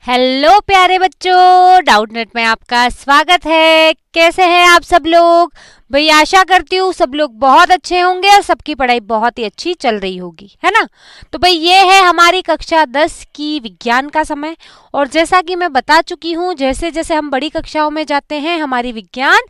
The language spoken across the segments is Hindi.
हेलो प्यारे बच्चों, डाउटनेट में आपका स्वागत है। कैसे हैं आप सब लोग? भाई आशा करती हूँ सब लोग बहुत अच्छे होंगे और सबकी पढ़ाई बहुत ही अच्छी चल रही होगी, है ना। तो भाई ये है हमारी कक्षा 10 की विज्ञान का समय। और जैसा कि मैं बता चुकी हूँ, जैसे जैसे हम बड़ी कक्षाओं में जाते हैं हमारी विज्ञान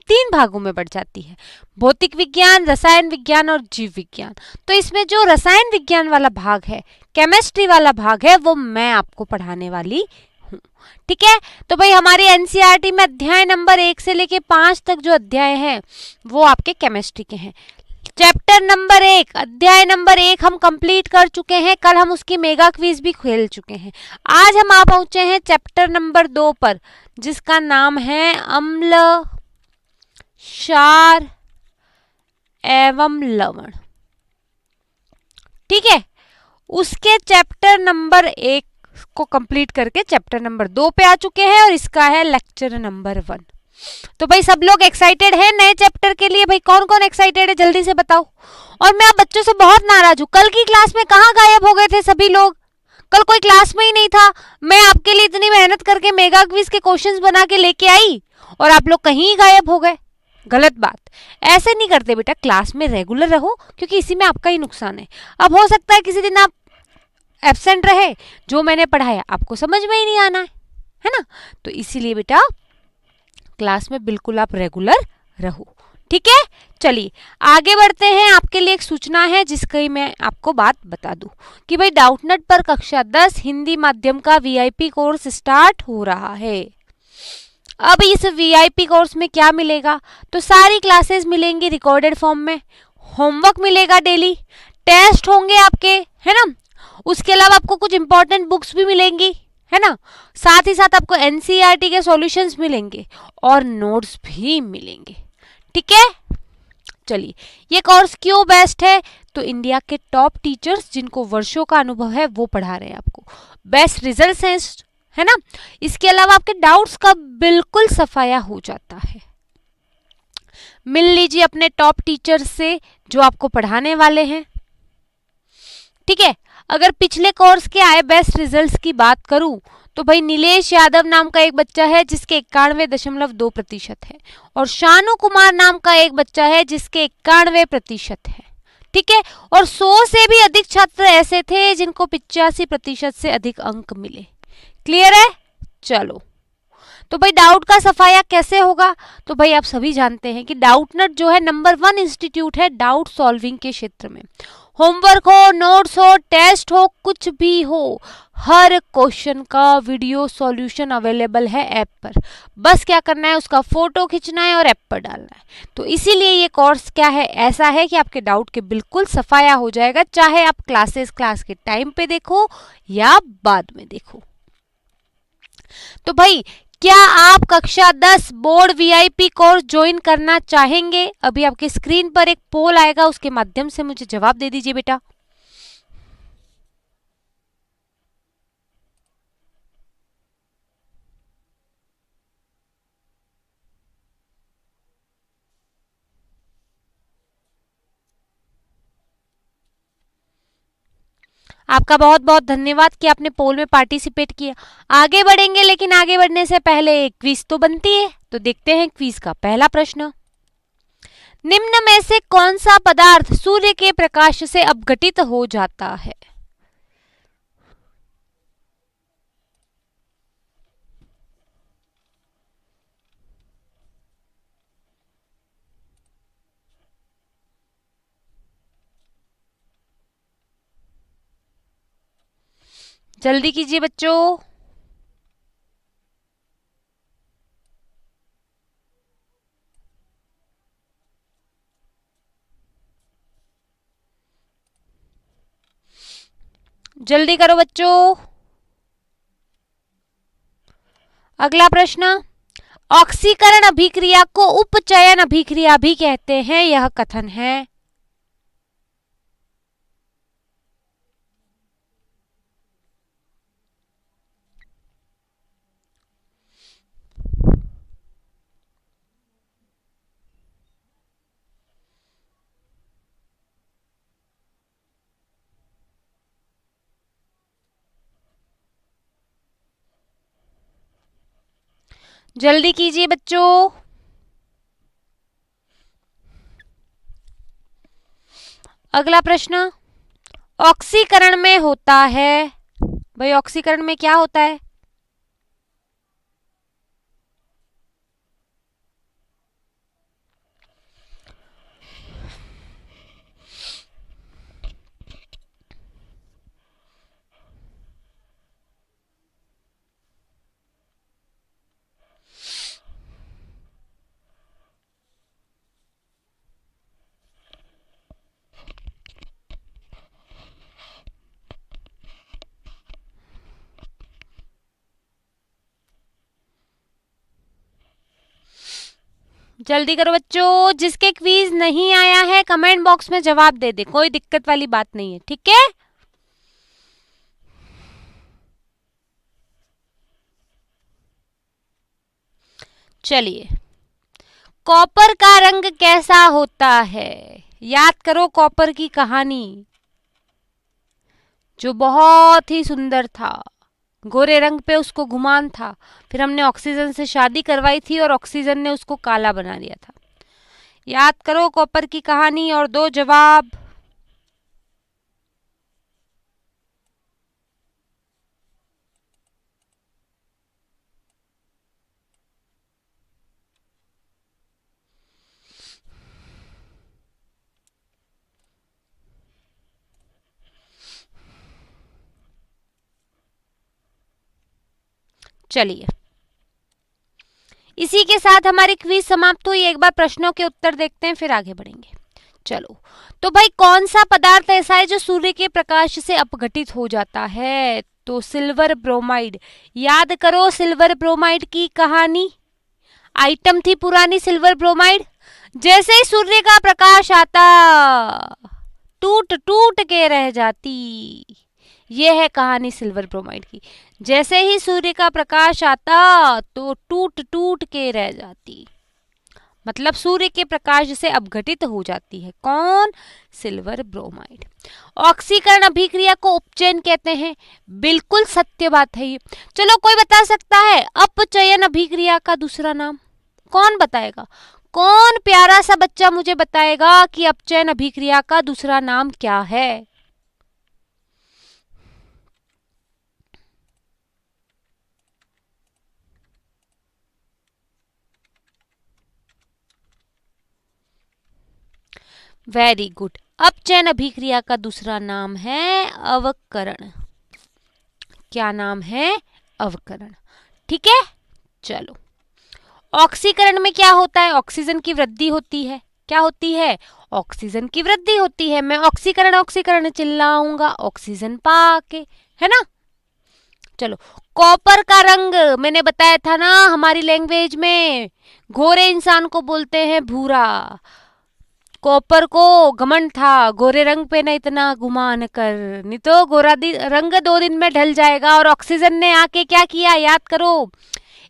3 भागों में बढ़ जाती है। भौतिक विज्ञान, रसायन विज्ञान और जीव विज्ञान। तो इसमें जो रसायन विज्ञान वाला भाग है, केमिस्ट्री वाला भाग है, वो मैं आपको पढ़ाने वाली हूँ। ठीक है। तो भाई हमारी एनसीईआरटी में अध्याय नंबर 1 से लेके 5 तक जो अध्याय हैं वो आपके केमिस्ट्री के हैं। चैप्टर नंबर 1, अध्याय नंबर 1 हम कंप्लीट कर चुके हैं। कल हम उसकी मेगा क्विज भी खेल चुके हैं। आज हम आ पहुंचे हैं चैप्टर नंबर 2 पर, जिसका नाम है अम्ल, क्षार एवं लवण। ठीक है। उसके चैप्टर नंबर 1 को कंप्लीट करके चैप्टर नंबर 2 पे आ चुके हैं और इसका है लेक्चर नंबर 1। तो भाई सब लोग एक्साइटेड हैं नए चैप्टर के लिए? भाई कौन कौन एक्साइटेड है जल्दी से बताओ। और मैं आप बच्चों से बहुत नाराज हूँ, कल की क्लास में कहाँ गायब हो गए थे सभी लोग? कल कोई क्लास में ही नहीं था। मैं आपके लिए इतनी मेहनत करके मेगा क्विज के क्वेश्चंस बना के लेके आई और आप लोग कहीं गायब हो गए। गलत बात। ऐसे नहीं करते बेटा, क्लास में रेगुलर रहो, क्योंकि इसी में आपका ही नुकसान है। अब हो सकता है किसी दिन आप एब्सेंट रहे, जो मैंने पढ़ाया आपको समझ में ही नहीं आना है ना। तो इसीलिए बेटा क्लास में बिल्कुल आप रेगुलर रहो। ठीक है। चलिए आगे बढ़ते हैं। आपके लिए एक सूचना है जिसकी मैं आपको बात बता दूं कि भाई डाउटनेट पर कक्षा 10 हिंदी माध्यम का वीआईपी कोर्स स्टार्ट हो रहा है। अब इस वीआईपी कोर्स में क्या मिलेगा? तो सारी क्लासेस मिलेंगी रिकॉर्डेड फॉर्म में, होमवर्क मिलेगा डेली, टेस्ट होंगे आपके, है ना। उसके अलावा आपको कुछ इंपॉर्टेंट बुक्स भी मिलेंगी, है ना। साथ ही साथ आपको एनसीईआरटी के सॉल्यूशंस मिलेंगे और नोट्स भी मिलेंगे। ठीक है। चलिए, ये कोर्स क्यों बेस्ट है? तो इंडिया के टॉप टीचर्स जिनको वर्षों का अनुभव है वो पढ़ा रहे हैं आपको। बेस्ट रिजल्ट्स हैं, है ना। इसके अलावा आपके डाउट्स का बिल्कुल सफाया हो जाता है। मिल लीजिए अपने टॉप टीचर्स से जो आपको पढ़ाने वाले हैं। ठीक है। अगर पिछले कोर्स के आए बेस्ट रिजल्ट्स की बात करूं तो भाई नीलेश यादव नाम का एक बच्चा है जिसके 91.2% है, और शानू कुमार नाम का एक बच्चा है जिसके 91% है। ठीक है। और 100 से भी अधिक छात्र ऐसे थे जिनको 85% से अधिक अंक मिले। क्लियर है? चलो, तो भाई डाउट का सफाया कैसे होगा? तो भाई आप सभी जानते हैं कि डाउटनेट जो है नंबर 1 इंस्टीट्यूट है डाउट सॉल्विंग के क्षेत्र में। होमवर्क हो, नोट्स हो, टेस्ट हो, कुछ भी हो, हर क्वेश्चन का वीडियो सॉल्यूशन अवेलेबल है ऐप पर। बस क्या करना है, उसका फोटो खींचना है और ऐप पर डालना है। तो इसीलिए ये कोर्स क्या है, ऐसा है कि आपके डाउट के बिल्कुल सफाया हो जाएगा, चाहे आप क्लास के टाइम पे देखो या बाद में देखो। तो भाई क्या आप कक्षा 10 बोर्ड वीआईपी कोर्स ज्वाइन करना चाहेंगे? अभी आपके स्क्रीन पर एक पोल आएगा, उसके माध्यम से मुझे जवाब दे दीजिए बेटा। आपका बहुत बहुत धन्यवाद कि आपने पोल में पार्टिसिपेट किया। आगे बढ़ेंगे, लेकिन आगे बढ़ने से पहले एक क्विज तो बनती है। तो देखते हैं क्विज का पहला प्रश्न। निम्न में से कौन सा पदार्थ सूर्य के प्रकाश से अपघटित हो जाता है? जल्दी कीजिए बच्चों। जल्दी करो बच्चों। अगला प्रश्न। ऑक्सीकरण अभिक्रिया को उपचयन अभिक्रिया भी कहते हैं, यह कथन है। जल्दी कीजिए बच्चों। अगला प्रश्न, ऑक्सीकरण में होता है, भाई ऑक्सीकरण में क्या होता है? जल्दी करो बच्चों, जिसके क्विज नहीं आया है कमेंट बॉक्स में जवाब दे दे, कोई दिक्कत वाली बात नहीं है, ठीक है? चलिए, कॉपर का रंग कैसा होता है? याद करो कॉपर की कहानी, जो बहुत ही सुंदर था, गोरे रंग पे उसको गुमान था, फिर हमने ऑक्सीजन से शादी करवाई थी और ऑक्सीजन ने उसको काला बना दिया था। याद करो कॉपर की कहानी और दो जवाब। चलिए, इसी के साथ हमारी क्विज समाप्त हुई। एक बार प्रश्नों के उत्तर देखते हैं, फिर आगे बढ़ेंगे। चलो, तो भाई कौन सा पदार्थ ऐसा है जो सूर्य के प्रकाश से अपघटित हो जाता है? तो सिल्वर ब्रोमाइड। याद करो सिल्वर ब्रोमाइड की कहानी, आइटम थी पुरानी सिल्वर ब्रोमाइड। जैसे ही सूर्य का प्रकाश आता टूट टूट के रह जाती, यह है कहानी सिल्वर ब्रोमाइड की। जैसे ही सूर्य का प्रकाश आता तो टूट टूट के रह जाती, मतलब सूर्य के प्रकाश से अपघटित हो जाती है। कौन? Silver bromide. ऑक्सीकरण अभिक्रिया को उपचयन कहते हैं, बिल्कुल सत्य बात है ये। चलो, कोई बता सकता है अपचयन अभिक्रिया का दूसरा नाम? कौन बताएगा? कौन प्यारा सा बच्चा मुझे बताएगा कि अपचयन अभिक्रिया का दूसरा नाम क्या है? Very good. अपचयन अभिक्रिया का दूसरा नाम है अवकरण। क्या नाम है? अवकरण। ठीक है, चलो। ऑक्सीकरण में क्या होता है? ऑक्सीजन की वृद्धि होती है। क्या होती है? ऑक्सीजन की वृद्धि होती है। मैं ऑक्सीकरण ऑक्सीकरण चिल्लाऊंगा ऑक्सीजन पाके, है ना? चलो, कॉपर का रंग मैंने बताया था ना, हमारी लैंग्वेज में गोरे इंसान को बोलते हैं भूरा। कॉपर को घमंड था, गोरे रंग पे न इतना गुमान कर, नहीं तो गोरा रंग 2 दिन में ढल जाएगा। और ऑक्सीजन ने आके क्या किया? याद करो,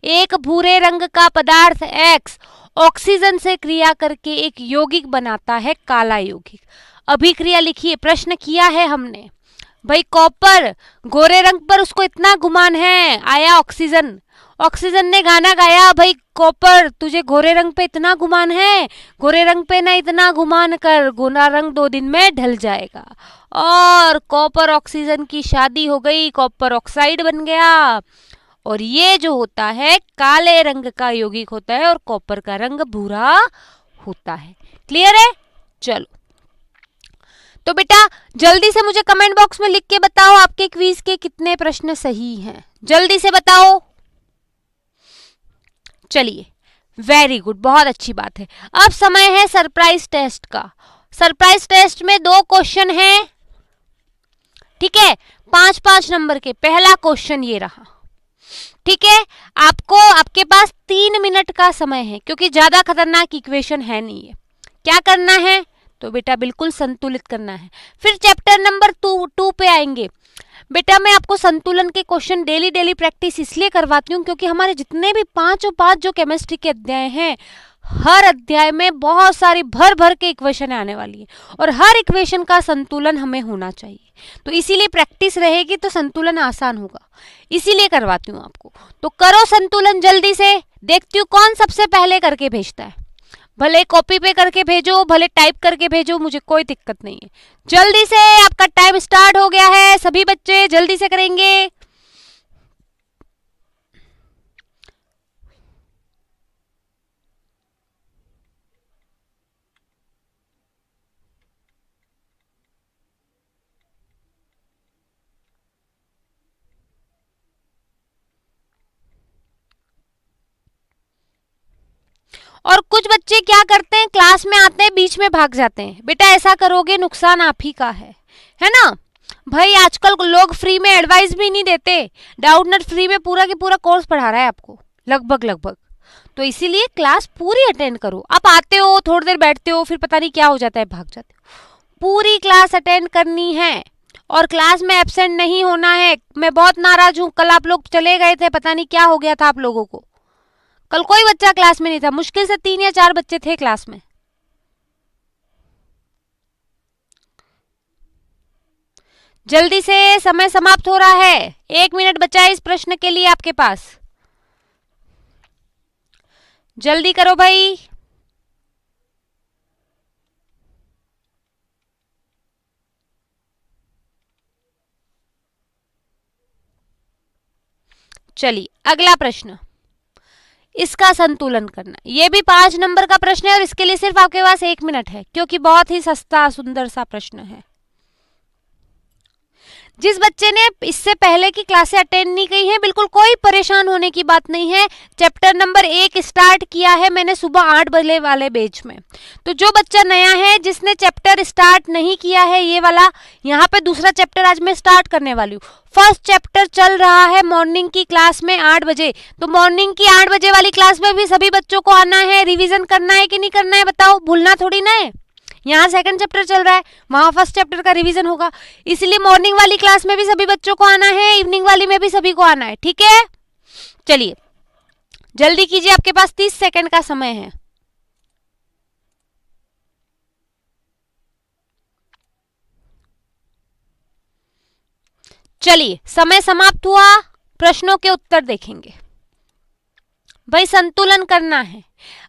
एक भूरे रंग का पदार्थ X ऑक्सीजन से क्रिया करके एक यौगिक बनाता है, काला यौगिक। अभिक्रिया लिखिए, प्रश्न किया है हमने। भाई कॉपर गोरे रंग पर उसको इतना गुमान है, आया ऑक्सीजन, ऑक्सीजन ने गाना गाया, भाई कॉपर तुझे गोरे रंग पे इतना गुमान है, गोरे रंग पे ना इतना गुमान कर, गोरा रंग 2 दिन में ढल जाएगा। और कॉपर ऑक्सीजन की शादी हो गई, कॉपर ऑक्साइड बन गया। और ये जो होता है काले रंग का यौगिक होता है और कॉपर का रंग भूरा होता है। क्लियर है? चलो, तो बेटा जल्दी से मुझे कमेंट बॉक्स में लिख के बताओ आपके क्विज के कितने प्रश्न सही हैं, जल्दी से बताओ। चलिए, वेरी गुड, बहुत अच्छी बात है। अब समय है सरप्राइज टेस्ट का। सरप्राइज टेस्ट में 2 क्वेश्चन हैं, ठीक है, 5-5 नंबर के। पहला क्वेश्चन ये रहा, ठीक है। आपके पास 3 मिनट का समय है, क्योंकि ज्यादा खतरनाक इक्वेशन है नहीं है। क्या करना है? तो बेटा बिल्कुल संतुलित करना है। फिर चैप्टर नंबर 2 पे आएंगे। बेटा मैं आपको संतुलन के क्वेश्चन डेली प्रैक्टिस इसलिए करवाती हूँ क्योंकि हमारे जितने भी 5 जो केमिस्ट्री के अध्याय हैं, हर अध्याय में बहुत सारी भर भर के इक्वेशन आने वाली है और हर इक्वेशन का संतुलन हमें होना चाहिए। तो इसीलिए प्रैक्टिस रहेगी तो संतुलन आसान होगा, इसीलिए करवाती हूँ आपको। तो करो संतुलन जल्दी से, देखती हूँ कौन सबसे पहले करके भेजता है। भले कॉपी पे करके भेजो, भले टाइप करके भेजो, मुझे कोई दिक्कत नहीं है। जल्दी से, आपका टाइम स्टार्ट हो गया है, सभी बच्चे जल्दी से करेंगे। और कुछ बच्चे क्या करते हैं, क्लास में आते हैं बीच में भाग जाते हैं। बेटा ऐसा करोगे नुकसान आप ही का है ना भाई। आजकल लोग फ्री में एडवाइस भी नहीं देते, डाउटनेट फ्री में पूरा की पूरा कोर्स पढ़ा रहा है आपको लगभग। तो इसीलिए क्लास पूरी अटेंड करो। आप आते हो, थोड़ी देर बैठते हो, फिर पता नहीं क्या हो जाता है, भाग जाते हो। पूरी क्लास अटेंड करनी है और क्लास में एब्सेंट नहीं होना है। मैं बहुत नाराज हूँ, कल आप लोग चले गए थे, पता नहीं क्या हो गया था आप लोगों को। कल कोई बच्चा क्लास में नहीं था, मुश्किल से 3 या 4 बच्चे थे क्लास में। जल्दी से, समय समाप्त हो रहा है, 1 मिनट बचा है इस प्रश्न के लिए आपके पास। जल्दी करो भाई। चलिए अगला प्रश्न, इसका संतुलन करना। ये भी 5 नंबर का प्रश्न है और इसके लिए सिर्फ आपके पास 1 मिनट है, क्योंकि बहुत ही सस्ता सुंदर सा प्रश्न है। जिस बच्चे ने इससे पहले की क्लासें अटेंड नहीं की हैं, बिल्कुल कोई परेशान होने की बात नहीं है। चैप्टर नंबर 1 स्टार्ट किया है मैंने सुबह 8 बजे वाले बैच में। तो जो बच्चा नया है, जिसने चैप्टर स्टार्ट नहीं किया है ये वाला, यहाँ पे दूसरा चैप्टर आज मैं स्टार्ट करने वाली हूँ। फर्स्ट चैप्टर चल रहा है मॉर्निंग की क्लास में 8 बजे। तो मॉर्निंग की 8 बजे वाली क्लास में भी सभी बच्चों को आना है। रिविजन करना है कि नहीं करना है बताओ, भूलना थोड़ी ना है। यहाँ सेकंड चैप्टर चल रहा है, वहां फर्स्ट चैप्टर का रिवीजन होगा, इसलिए मॉर्निंग वाली क्लास में भी सभी बच्चों को आना है, इवनिंग वाली में भी सभी को आना है, ठीक है। चलिए जल्दी कीजिए, आपके पास 30 सेकंड का समय है। चलिए समय समाप्त हुआ, प्रश्नों के उत्तर देखेंगे। भाई संतुलन करना है।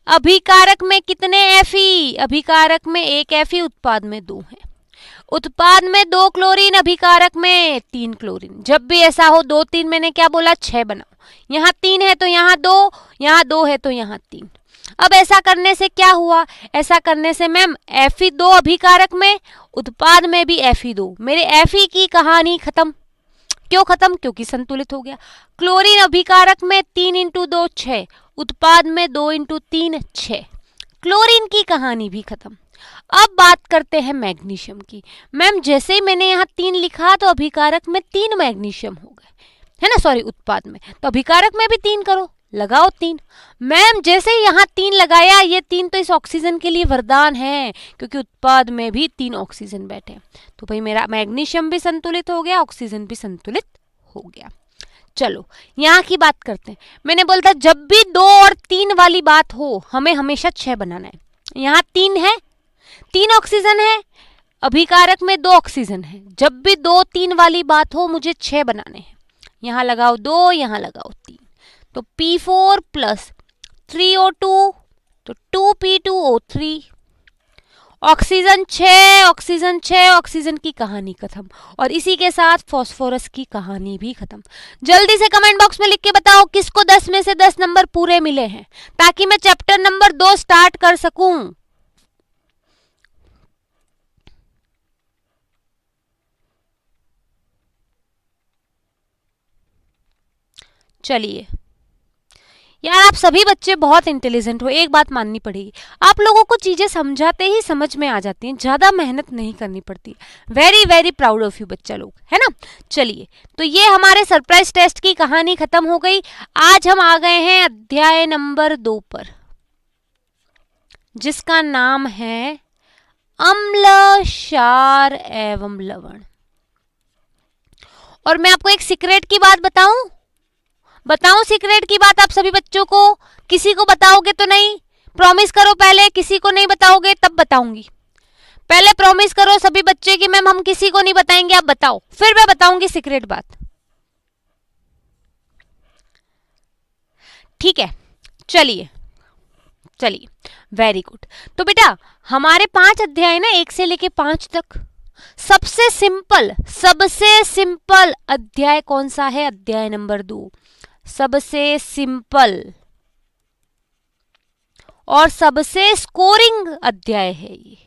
अभिकारक में कितने एफी? अभिकारक में 1 एफी, उत्पाद में 2 है। उत्पाद में 2 क्लोरीन, अभिकारक में 3 क्लोरीन। जब भी ऐसा हो 2 3, मैंने क्या बोला 6 बनाओ। यहाँ 3 है तो यहाँ 2, यहाँ 2 है तो यहाँ 3। अब ऐसा करने से क्या हुआ, ऐसा करने से मैम Fe2 अभिकारक में, उत्पाद में भी Fe2। मेरे Fe की कहानी खत्म। क्यों खत्म? क्योंकि संतुलित हो गया। क्लोरीन अभिकारक में 3 × 2 6, उत्पाद में 2 × 3 6। क्लोरीन की कहानी भी खत्म। अब बात करते हैं मैग्नीशियम की। मैम जैसे ही मैंने यहाँ 3 लिखा तो अभिकारक में 3 मैग्नीशियम हो गए, है ना, सॉरी उत्पाद में। तो अभिकारक में भी 3 करो, लगाओ 3। मैम जैसे ही यहाँ 3 लगाया, ये 3 तो इस ऑक्सीजन के लिए वरदान है, क्योंकि उत्पाद में भी 3 ऑक्सीजन बैठे। तो भाई मेरा मैग्नीशियम भी संतुलित हो गया, ऑक्सीजन भी संतुलित हो गया। चलो यहाँ की बात करते हैं। मैंने बोला था जब भी 2 और 3 वाली बात हो, हमें हमेशा 6 बनाना है। यहाँ 3 है, 3 ऑक्सीजन है, अभिकारक में 2 ऑक्सीजन है। जब भी 2 3 वाली बात हो, मुझे 6 बनाने हैं। यहाँ लगाओ 2, यहाँ लगाओ 3, तो P4 + 3O2, तो 2P2O3। ऑक्सीजन 6, ऑक्सीजन 6, ऑक्सीजन की कहानी खत्म। और इसी के साथ फास्फोरस की कहानी भी खत्म। जल्दी से कमेंट बॉक्स में लिख के बताओ किसको 10 में से 10 नंबर पूरे मिले हैं, ताकि मैं चैप्टर नंबर 2 स्टार्ट कर सकूं। चलिए यार, आप सभी बच्चे बहुत इंटेलिजेंट हो, एक बात माननी पड़ेगी, आप लोगों को चीजें समझाते ही समझ में आ जाती हैं, ज्यादा मेहनत नहीं करनी पड़ती। Very very proud of you बच्चा लोग, है ना। चलिए तो ये हमारे सरप्राइज टेस्ट की कहानी खत्म हो गई। आज हम आ गए हैं अध्याय नंबर 2 पर, जिसका नाम है अम्ल, क्षार एवं लवण। और मैं आपको एक सीक्रेट की बात बताऊं सीक्रेट की बात आप सभी बच्चों को, किसी को बताओगे तो नहीं, प्रॉमिस करो पहले किसी को नहीं बताओगे, तब बताऊंगी। पहले प्रॉमिस करो सभी बच्चे कि मैम हम किसी को नहीं बताएंगे, आप बताओ, फिर मैं बताऊंगी सीक्रेट बात। ठीक है, चलिए चलिए, वेरी गुड। तो बेटा हमारे 5 अध्याय ना 1 से लेके 5 तक। सबसे सिंपल अध्याय कौन सा है? अध्याय नंबर 2। सबसे सिंपल और सबसे स्कोरिंग अध्याय है ये।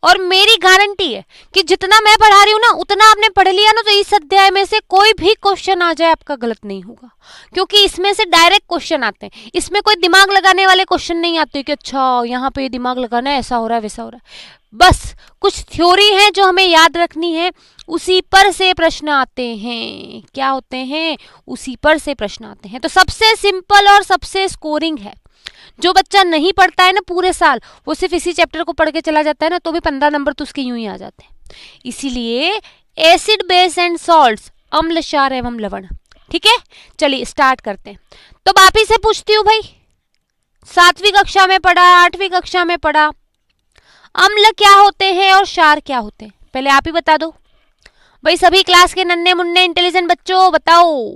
और मेरी गारंटी है कि जितना मैं पढ़ा रही हूं ना उतना आपने पढ़ लिया ना, तो इस अध्याय में से कोई भी क्वेश्चन आ जाए आपका गलत नहीं होगा, क्योंकि इसमें से डायरेक्ट क्वेश्चन आते हैं। इसमें कोई दिमाग लगाने वाले क्वेश्चन नहीं आते कि अच्छा यहाँ पे दिमाग लगाना है, ऐसा हो रहा है वैसा हो रहा है। बस कुछ थ्योरी है जो हमें याद रखनी है, उसी पर से प्रश्न आते हैं। क्या होते हैं? उसी पर से प्रश्न आते हैं। तो सबसे सिंपल और सबसे स्कोरिंग है। जो बच्चा नहीं पढ़ता है ना पूरे साल, वो सिर्फ इसी चैप्टर को पढ़ के चला जाता है ना, तो भी 15 नंबर तो उसके यूं ही आ जाते हैं। इसीलिए एसिड बेस एंड सॉल्ट्स, अम्ल क्षार एवं लवण। ठीक है, चलिए स्टार्ट करते हैं। तो बापी से पूछती हूँ भाई, 7वीं कक्षा में पढ़ा, 8वीं कक्षा में पढ़ा, अम्ल क्या होते हैं और क्षार क्या होते हैं? पहले आप ही बता दो भाई, सभी क्लास के नन्हे मुन्ने इंटेलिजेंट बच्चों बताओ,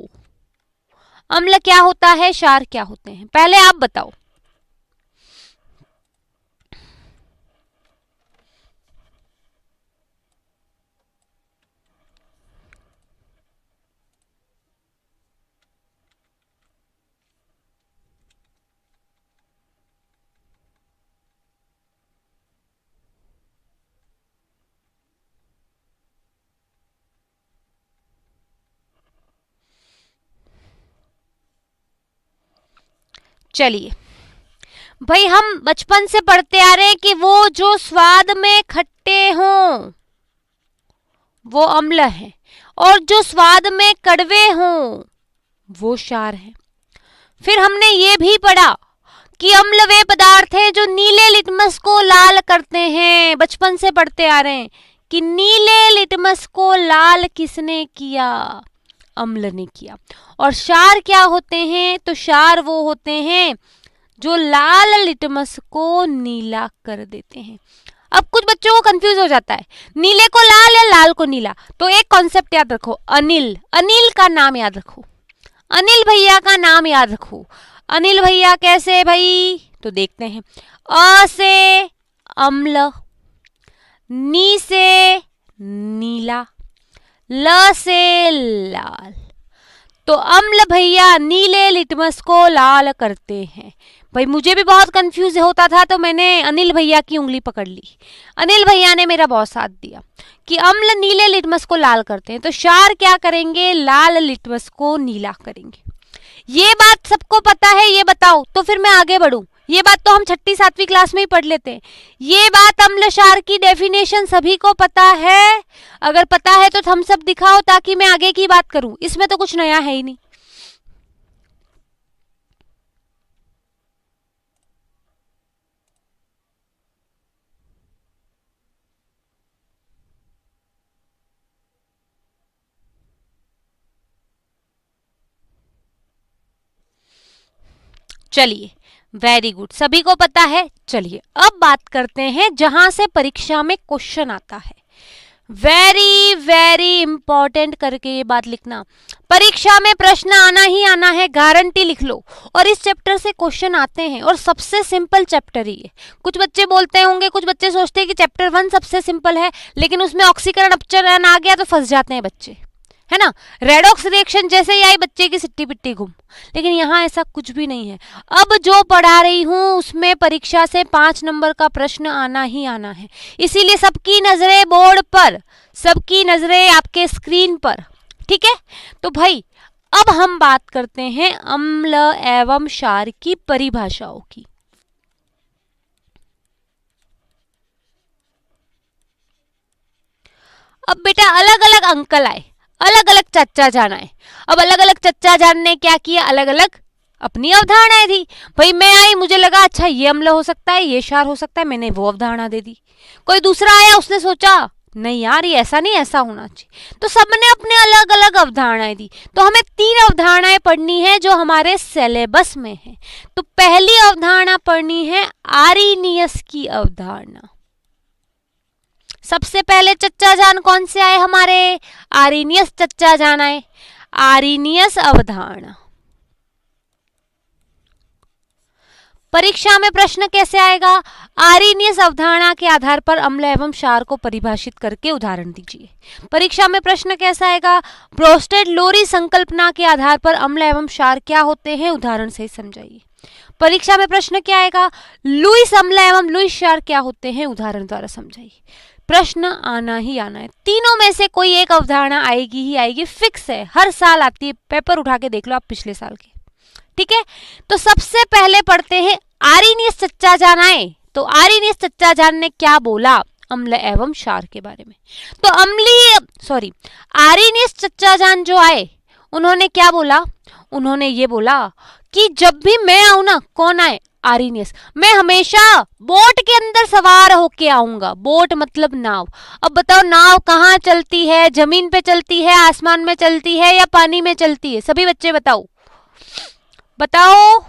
अम्ल क्या होता है, क्षार क्या होते हैं? पहले आप बताओ। चलिए भाई, हम बचपन से पढ़ते आ रहे हैं कि वो जो स्वाद में खट्टे हों वो अम्ल है, और जो स्वाद में कड़वे हों वो क्षार है। फिर हमने ये भी पढ़ा कि अम्ल वे पदार्थ हैं जो नीले लिटमस को लाल करते हैं। बचपन से पढ़ते आ रहे हैं कि नीले लिटमस को लाल किसने किया? अम्ल ने किया। और क्षार क्या होते हैं? तो क्षार वो होते हैं जो लाल लिटमस को नीला कर देते हैं। अब कुछ बच्चों को कंफ्यूज हो जाता है, नीले को लाल या लाल को नीला। तो एक कॉन्सेप्ट याद रखो, अनिल, अनिल का नाम याद रखो, अनिल भैया का नाम याद रखो। अनिल भैया कैसे भाई? तो देखते हैं, अ से अम्ल, नी से नीला, ल से लाल। तो अम्ल भैया नीले लिटमस को लाल करते हैं। भाई मुझे भी बहुत कंफ्यूज होता था, तो मैंने अनिल भैया की उंगली पकड़ ली। अनिल भैया ने मेरा बहुत साथ दिया कि अम्ल नीले लिटमस को लाल करते हैं, तो क्षार क्या करेंगे? लाल लिटमस को नीला करेंगे। ये बात सबको पता है, ये बताओ तो फिर मैं आगे बढ़ूं। ये बात तो हम 6ठी 7वीं क्लास में ही पढ़ लेते हैं। ये बात अम्ल क्षार की डेफिनेशन सभी को पता है? अगर पता है तो थम्स अप दिखाओ ताकि मैं आगे की बात करूं। इसमें तो कुछ नया है ही नहीं। चलिए, वेरी गुड, सभी को पता है। चलिए अब बात करते हैं जहां से परीक्षा में क्वेश्चन आता है। वेरी वेरी इंपॉर्टेंट करके ये बात लिखना, परीक्षा में प्रश्न आना ही आना है, गारंटी लिख लो। और इस चैप्टर से क्वेश्चन आते हैं, और सबसे सिंपल चैप्टर ही है। कुछ बच्चे बोलते होंगे, कुछ बच्चे सोचते हैं कि चैप्टर 1 सबसे सिंपल है, लेकिन उसमें ऑक्सीकरण अपचरण आ गया तो फंस जाते हैं बच्चे, है ना। रेडॉक्स रिएक्शन जैसे ही आई बच्चे की सिट्टी पिट्टी घुम। लेकिन यहाँ ऐसा कुछ भी नहीं है। अब जो पढ़ा रही हूँ उसमें परीक्षा से 5 नंबर का प्रश्न आना ही आना है। इसीलिए सबकी नजरें बोर्ड पर, सबकी नजरें आपके स्क्रीन पर। ठीक है, तो भाई अब हम बात करते हैं अम्ल एवं क्षार की परिभाषाओं की। अब बेटा अलग अलग अंकल आए, अलग अलग चर्चा जान आए। अब अलग अलग चर्चा जान ने क्या किया? अलग अलग अपनी अवधारणाएं दी। भाई मैं आई, मुझे लगा अच्छा ये अम्ल हो सकता है, ये क्षार हो सकता है, मैंने वो अवधारणा दे दी। कोई दूसरा आया, उसने सोचा नहीं यार, ये ऐसा नहीं, ऐसा होना चाहिए। तो सबने अपने अलग अलग अवधारणाएं दी, तो हमें 3 अवधारणाएं पढ़नी है जो हमारे सिलेबस में है। तो पहली अवधारणा पढ़नी है आर्रीनियस की अवधारणा। सबसे पहले चच्चा जान कौन से आए हमारे? आर्रीनियस चच्चा जान आए। आर्रीनियस अवधारणा। परीक्षा में प्रश्न कैसे आएगा? आर्रीनियस अवधारणा के आधार पर अम्ल एवं क्षार को परिभाषित करके उदाहरण दीजिए। परीक्षा में प्रश्न कैसा आएगा? ब्रोस्टेड लोरी संकल्पना के आधार पर अम्ल एवं क्षार क्या होते हैं, उदाहरण से समझाइए। परीक्षा में प्रश्न क्या आएगा? लुईस अम्ल एवं लुईस क्षार क्या होते हैं, उदाहरण द्वारा समझाइए। प्रश्न आना ही आना है, तीनों में से कोई एक अवधारणा आएगी ही आएगी, फिक्स है, हर साल आती है, पेपर उठा के देख लो आप पिछले साल के। ठीक है, तो सबसे पहले पढ़ते हैं आर्रीनियस चच्चा जान आए। तो आर्रीनियस चच्चा जान ने क्या बोला अम्ल एवं क्षार के बारे में? तो आर्रीनियस चच्चा जान जो आए उन्होंने क्या बोला? उन्होंने ये बोला कि जब भी मैं आऊं ना, कौन आए? आर्रीनियस, मैं हमेशा बोट के अंदर सवार होके आऊंगा। बोट मतलब नाव। अब बताओ नाव कहाँ चलती है? जमीन पे चलती है, आसमान में चलती है, या पानी में चलती है? सभी बच्चे बताओ बताओ।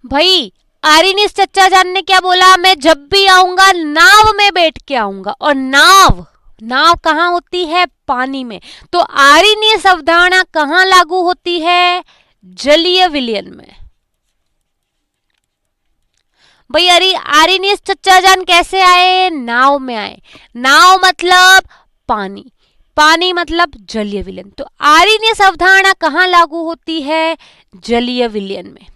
भाई आर्रीनियस चच्चा जान ने क्या बोला? मैं जब भी आऊंगा नाव में बैठ के आऊंगा, और नाव नाव कहाँ होती है? पानी में। तो आर्रीनियस अवधारणा कहाँ लागू होती है? जलीय विलयन में। भाई आर्रीनियस चच्चा जान कैसे आए? नाव में आए। नाव मतलब पानी, पानी मतलब जलीय विलयन। तो आर्रीनियस अवधारणा कहाँ लागू होती है? जलीय विलयन में।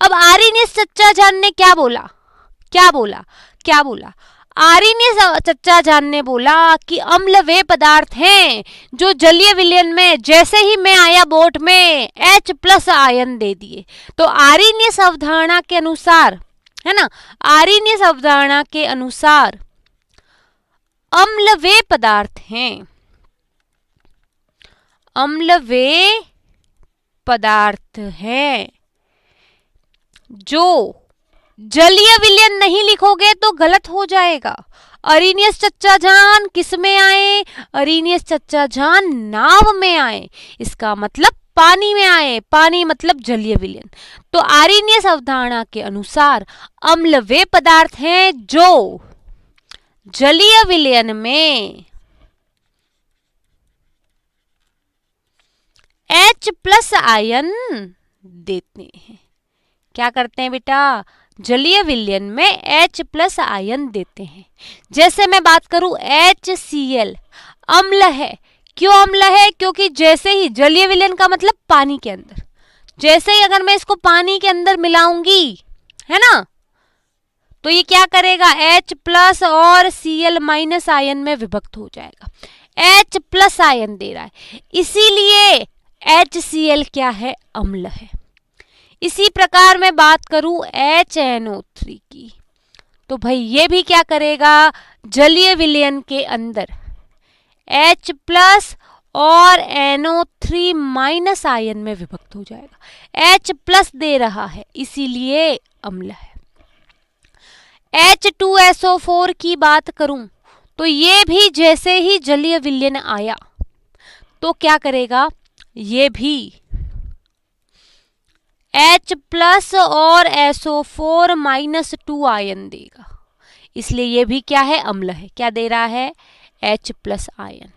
अब आर्रीनियस चच्चा जान ने क्या बोला? क्या बोला? क्या बोला? आर्रीनियस चच्चा जान ने बोला कि अम्ल वे पदार्थ हैं जो जलीय विलयन में जैसे ही मैं आया बोट में H+ आयन दे दिए। तो आर्रीनियस अवधारणा के अनुसार, है ना, आर्रीनियस अवधारणा के अनुसार अम्ल वे पदार्थ हैं, अम्ल वे पदार्थ हैं जो जलीय विलयन नहीं लिखोगे तो गलत हो जाएगा। आर्रीनियस चच्चा जान किस में आए? आर्रीनियस चच्चा जान नाव में आए, इसका मतलब पानी में आए, पानी मतलब जलीय विलयन। तो आर्रीनियस अवधारणा के अनुसार अम्ल वे पदार्थ हैं जो जलीय विलयन में H+ आयन देते हैं। क्या करते हैं बेटा? जलीय विलयन में H+ आयन देते हैं। जैसे मैं बात करूं HCl अम्ल है। क्यों अम्ल है? क्योंकि जैसे ही जलीय विलयन का मतलब पानी के अंदर, जैसे ही अगर मैं इसको पानी के अंदर मिलाऊंगी, है ना, तो ये क्या करेगा? H+ और Cl- आयन में विभक्त हो जाएगा। H+ आयन दे रहा है, इसीलिए HCl क्या है? अम्ल है। इसी प्रकार मैं बात करूं HNO3 की, तो भाई ये भी क्या करेगा? जलीय विलयन के अंदर H+ और NO3- आयन में विभक्त हो जाएगा। H+ दे रहा है इसीलिए अम्ल है। H2SO4 की बात करूं तो ये भी जैसे ही जलीय विलयन आया तो क्या करेगा? ये भी H+ और SO4- आयन देगा, इसलिए ये भी क्या है? अम्ल है। क्या दे रहा है? H+ ion.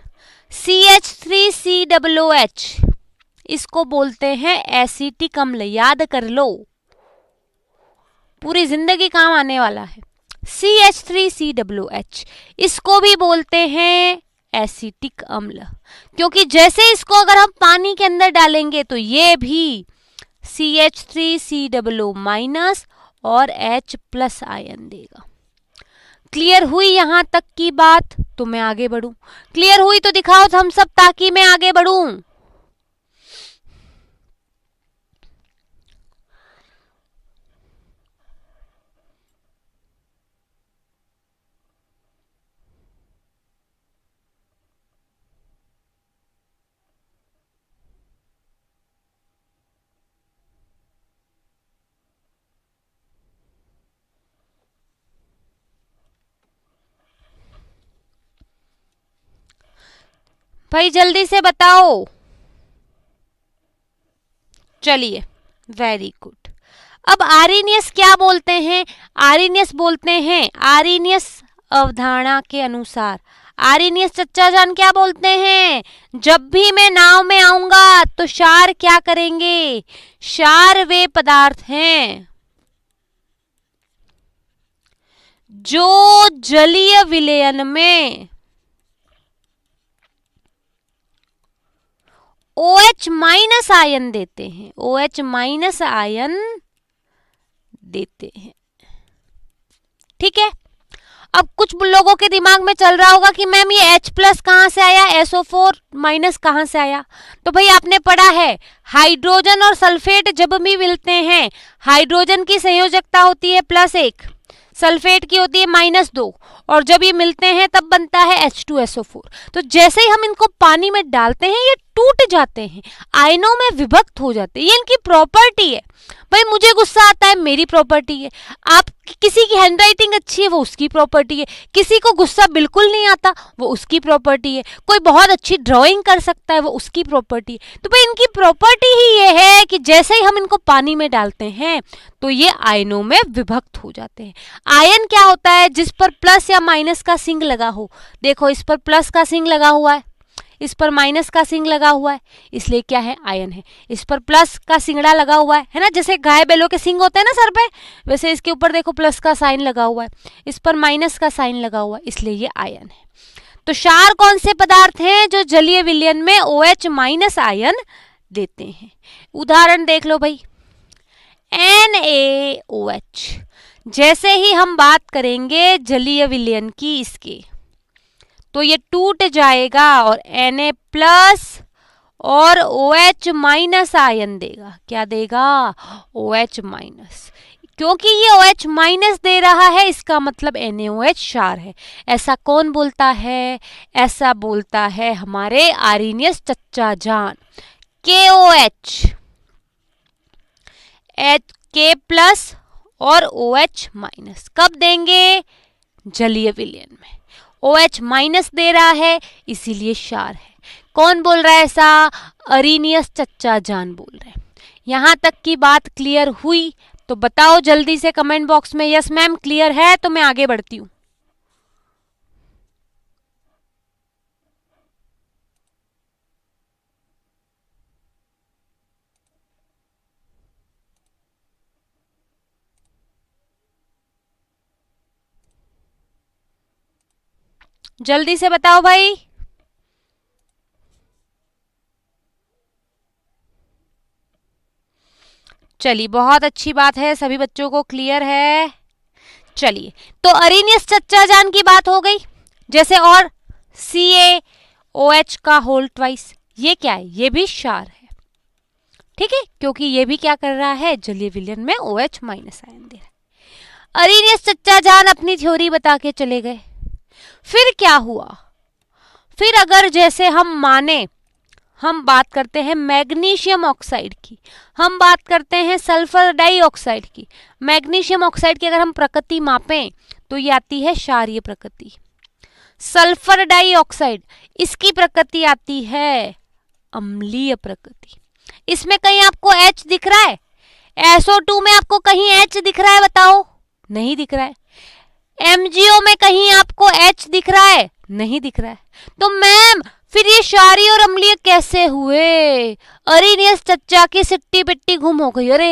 CH3COOH इसको बोलते हैं एसिटिक अम्ल, याद कर लो, पूरी जिंदगी काम आने वाला है। CH3COOH इसको भी बोलते हैं एसिटिक अम्ल, क्योंकि जैसे इसको अगर हम पानी के अंदर डालेंगे तो ये भी CH3COO- और H+ आयन देगा। क्लियर हुई यहां तक की बात? तो मैं आगे बढ़ूं। क्लियर हुई तो दिखाओ हम सब, ताकि मैं आगे बढ़ूं। भाई जल्दी से बताओ। चलिए, वेरी गुड। अब आर्रीनियस क्या बोलते हैं? आर्रीनियस बोलते हैं, आर्रीनियस अवधारणा के अनुसार आर्रीनियस चच्चा जान क्या बोलते हैं? जब भी मैं नाव में आऊंगा तो क्षार क्या करेंगे? क्षार वे पदार्थ हैं जो जलीय विलयन में OH माइनस आयन देते हैं, OH माइनस आयन देते हैं। ठीक है। अब कुछ लोगों के दिमाग में चल रहा होगा कि मैम ये H प्लस कहाँ से आया, SO4 माइनस कहाँ से आया? तो भाई आपने पढ़ा है हाइड्रोजन और सल्फेट जब भी मिलते हैं, हाइड्रोजन की संयोजकता होती है +1, सल्फेट की होती है -2, और जब ये मिलते हैं तब बनता है H2SO4। तो जैसे ही हम इनको पानी में डालते हैं ये टूट जाते हैं, आयनों में विभक्त हो जाते हैं, ये इनकी प्रॉपर्टी है। भाई मुझे गुस्सा आता है, मेरी प्रॉपर्टी है। आप किसी की हैंडराइटिंग अच्छी है, वो उसकी प्रॉपर्टी है। किसी को गुस्सा बिल्कुल नहीं आता, वो उसकी प्रॉपर्टी है। कोई बहुत अच्छी ड्राइंग कर सकता है, वो उसकी प्रॉपर्टी है। तो भाई इनकी प्रॉपर्टी ही ये है कि जैसे ही हम इनको पानी में डालते हैं तो ये आयनों में विभक्त हो जाते हैं। आयन क्या होता है? जिस पर प्लस या माइनस का सिंग लगा हो। देखो इस पर प्लस का सिंग लगा हुआ है, इस पर माइनस का सिंग लगा हुआ है, इसलिए क्या है? आयन है। इस पर प्लस का सिंगड़ा लगा हुआ है ना, जैसे गाय बैलों के सिंग होते हैं ना सर पे, वैसे इसके ऊपर देखो प्लस का साइन लगा हुआ है, इस पर माइनस का साइन लगा हुआ है, इसलिए ये आयन है। तो क्षार कौन से पदार्थ हैं जो जलीय विलयन में OH माइनस आयन देते हैं? उदाहरण देख लो भाई, NaOH। जैसे ही हम बात करेंगे जलीय विलयन की इसके, तो ये टूट जाएगा और Na प्लस और OH माइनस आयन देगा। क्या देगा? OH minus. क्योंकि ये OH माइनस दे रहा है, इसका मतलब NaOH क्षार है। ऐसा कौन बोलता है? ऐसा बोलता है हमारे आर्रीनियस चच्चा जान। KOH, K प्लस और OH माइनस कब देंगे? जलीय विलयन में। OH माइनस दे रहा है इसीलिए क्षार है। कौन बोल रहा है ऐसा? आर्रीनियस चच्चा जान बोल रहे हैं। यहां तक की बात क्लियर हुई तो बताओ जल्दी से कमेंट बॉक्स में यस मैम क्लियर है, तो मैं आगे बढ़ती हूं। जल्दी से बताओ भाई। चलिए बहुत अच्छी बात है, सभी बच्चों को क्लियर है। चलिए तो आर्रीनियस चच्चा जान की बात हो गई। जैसे और CaOH का होल ट्वाइस, ये क्या है? ये भी क्षार है। ठीक है, क्योंकि ये भी क्या कर रहा है? जलीय विलयन में OH माइनस आयन दे रहा है। आर्रीनियस चच्चा जान अपनी थ्योरी बता के चले गए। फिर क्या हुआ? फिर अगर जैसे हम माने, हम बात करते हैं मैग्नीशियम ऑक्साइड की, हम बात करते हैं सल्फर डाइऑक्साइड की। मैग्नीशियम ऑक्साइड की अगर हम प्रकृति मापें तो ये आती है क्षारीय प्रकृति। सल्फर डाइऑक्साइड, इसकी प्रकृति आती है अम्लीय प्रकृति। इसमें कहीं आपको H दिख रहा है? SO2 में आपको कहीं H दिख रहा है? बताओ, नहीं दिख रहा है। MgO में कहीं आपको H दिख रहा है? नहीं दिख रहा है। तो मैम फिर ये क्षारीय और अम्लीय कैसे हुए? आर्रीनियस चच्चा की सिट्टी पिट्टी गुम हो गई। अरे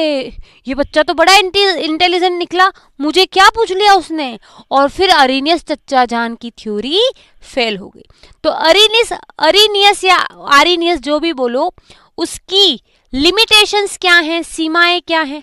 ये बच्चा तो बड़ा इंटेलिजेंट निकला, मुझे क्या पूछ लिया उसने, और फिर आर्रीनियस चच्चा जान की थ्योरी फेल हो गई। तो आर्रीनियस या आर्रीनियस जो भी बोलो, उसकी लिमिटेशंस क्या हैं, सीमाएं क्या हैं?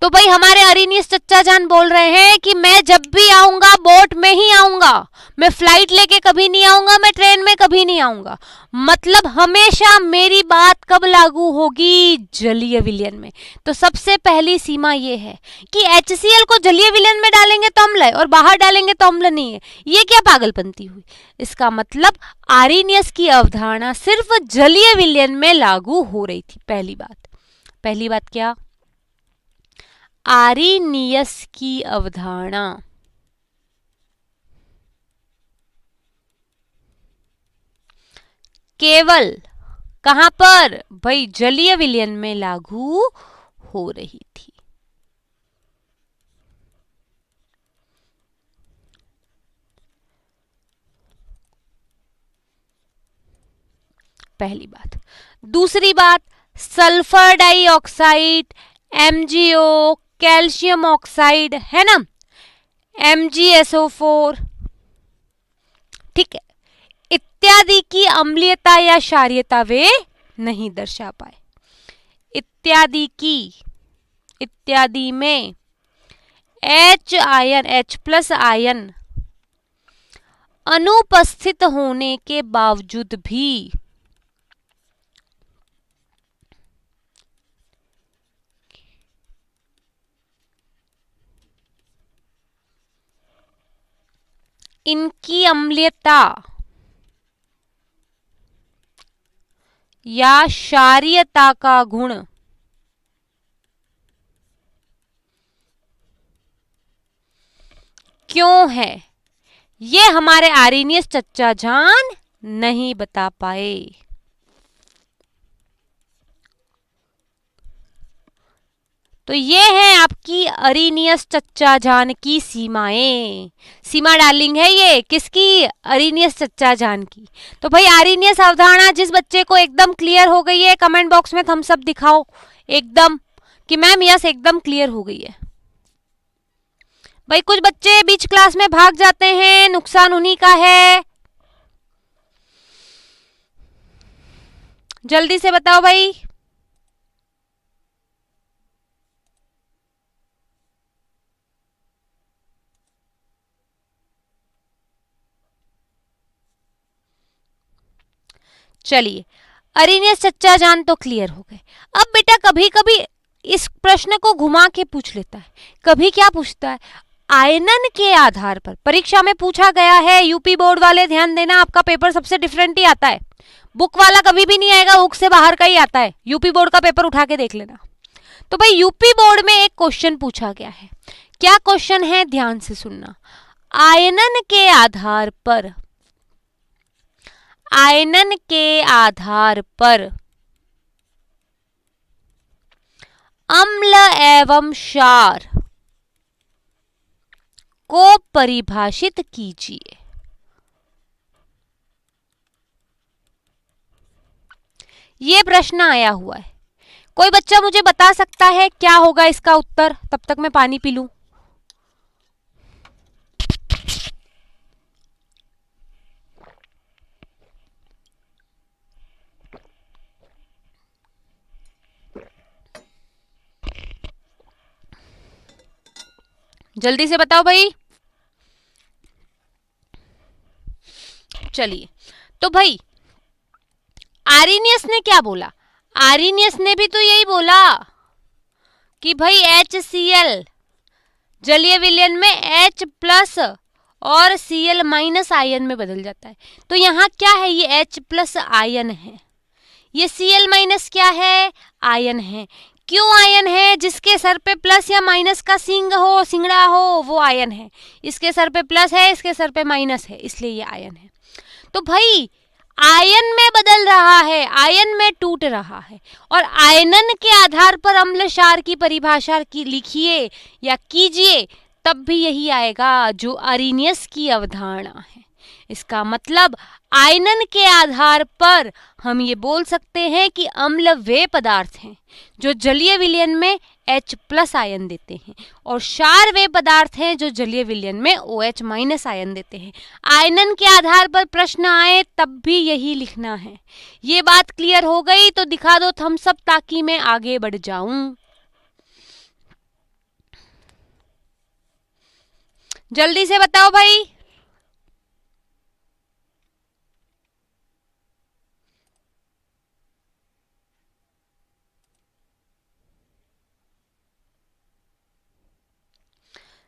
तो भाई हमारे आर्रीनियस चच्चा जान बोल रहे हैं कि मैं जब भी आऊंगा बोट में ही आऊंगा, मैं फ्लाइट लेके कभी नहीं आऊंगा, मैं ट्रेन में कभी नहीं आऊंगा। मतलब हमेशा मेरी बात कब लागू होगी? जलीय विलयन में। तो सबसे पहली सीमा ये है कि HCl को जलीय विलयन में डालेंगे तो अम्ल है और बाहर डालेंगे तो अम्ल नहीं है। ये क्या पागलपंती हुई? इसका मतलब आर्रीनियस की अवधारणा सिर्फ जलीय विलयन में लागू हो रही थी। पहली बात क्या? आर्रीनियस की अवधारणा केवल कहां पर भाई, जलीय विलयन में लागू हो रही थी। पहली बात। दूसरी बात, sulphur dioxide, MgO, calcium oxide है ना, MgSO4, ठीक है, इत्यादि की अम्लीयता या क्षारीयता वे नहीं दर्शा पाए। इत्यादि की, इत्यादि में H आयन, H+ आयन अनुपस्थित होने के बावजूद भी इनकी अम्लीयता या क्षारीयता का गुण क्यों है, ये हमारे आर्यनियस चच्चा जान नहीं बता पाए। तो ये है आपकी अरीनियस चच्चा जान की सीमाएं। सीमा डार्लिंग है ये किसकी, अरीनियस चच्चा जान की। तो भाई आर्यनियस अवधारणा जिस बच्चे को एकदम क्लियर हो गई है, कमेंट बॉक्स में थम्स अप दिखाओ एकदम कि मैम यस एकदम क्लियर हो गई है। भाई कुछ बच्चे बीच क्लास में भाग जाते हैं, नुकसान उन्हीं का है। जल्दी से बताओ भाई। चलिए, अरीनियस चच्चा जान तो क्लियर हो गए। अब बेटा कभी कभी इस प्रश्न को घुमा के पूछ लेता है, कभी क्या पूछता है, आयनन के आधार पर परीक्षा में पूछा गया है। यूपी बोर्ड वाले ध्यान देना, आपका पेपर सबसे डिफरेंट ही आता है, बुक वाला कभी भी नहीं आएगा, बुक से बाहर का ही आता है। यूपी बोर्ड का पेपर उठा के देख लेना। तो भाई यूपी बोर्ड में एक क्वेश्चन पूछा गया है, क्या क्वेश्चन है ध्यान से सुनना। आयनन के आधार पर, आयनन के आधार पर अम्ल एवं क्षार को परिभाषित कीजिए। ये प्रश्न आया हुआ है, कोई बच्चा मुझे बता सकता है क्या होगा इसका उत्तर? तब तक मैं पानी पी लूं। जल्दी से बताओ भाई। चलिए, तो भाई आर्यनियस ने क्या बोला, आर्यनियस ने भी तो यही बोला कि भाई HCl जलीय विलयन में H+ और Cl- आयन में बदल जाता है। तो यहाँ क्या है, ये H+ आयन है, ये Cl- क्या है, आयन है। क्यों आयन है? जिसके सर पे प्लस या माइनस का सिंग हो, सिंगड़ा हो, वो आयन है। इसके सर पे प्लस है, इसके सर पे माइनस है, इसलिए ये आयन है। तो भाई आयन में बदल रहा है, आयन में टूट रहा है, और आयनन के आधार पर अम्ल क्षार की परिभाषा की लिखिए या कीजिए, तब भी यही आएगा जो आर्यनियस की अवधारणा है। इसका मतलब आयनन के आधार पर हम ये बोल सकते हैं कि अम्ल वे पदार्थ हैं जो जलीय विलयन में H+ आयन देते हैं, और क्षार वे पदार्थ हैं जो जलीय विलयन में OH- आयन देते हैं। आयनन के आधार पर प्रश्न आए तब भी यही लिखना है। ये बात क्लियर हो गई तो दिखा दो थम्स अप ताकि मैं आगे बढ़ जाऊं। जल्दी से बताओ भाई।